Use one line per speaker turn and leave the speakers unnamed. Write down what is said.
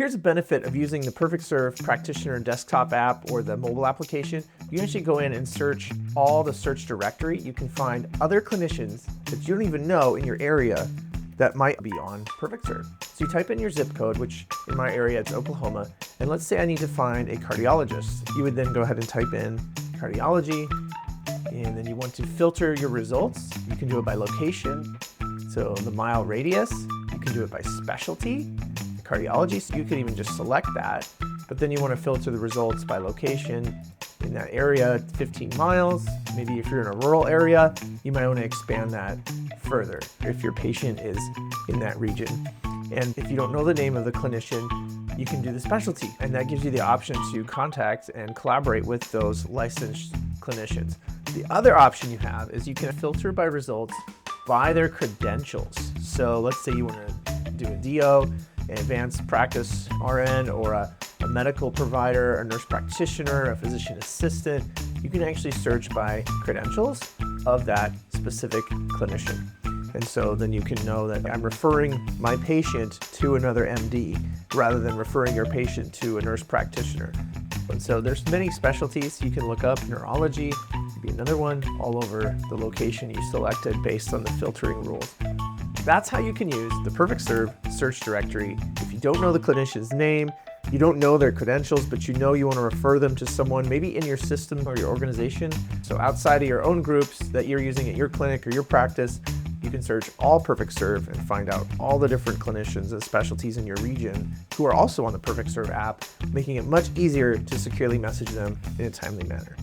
Here's a benefit of using the PerfectServe practitioner desktop app or the mobile application. You can actually go in and search all the search directory. You can find other clinicians that you don't even know in your area that might be on PerfectServe. So you type in your zip code, which in my area it's Oklahoma, and let's say I need to find a cardiologist. You would then go ahead and type in cardiology, and then you want to filter your results. You can do it by location, so the mile radius. You can do it by specialty, cardiology, so you could even just select that, but then you want to filter the results by location in that area, 15 miles. Maybe if you're in a rural area, you might want to expand that further if your patient is in that region. And if you don't know the name of the clinician, you can do the specialty, and that gives you the option to contact and collaborate with those licensed clinicians. The other option you have is you can filter by results by their credentials. So let's say you want to do a DO, an advanced practice RN, or a medical provider, a nurse practitioner, a physician assistant. You can actually search by credentials of that specific clinician. And so then you can know that I'm referring my patient to another MD rather than referring your patient to a nurse practitioner. And so there's many specialties you can look up. Neurology would be another one, all over the location you selected based on the filtering rules. That's how you can use the PerfectServe search directory. If you don't know the clinician's name, you don't know their credentials, but you know you want to refer them to someone maybe in your system or your organization. So outside of your own groups that you're using at your clinic or your practice, you can search all PerfectServe and find out all the different clinicians and specialties in your region who are also on the PerfectServe app, making it much easier to securely message them in a timely manner.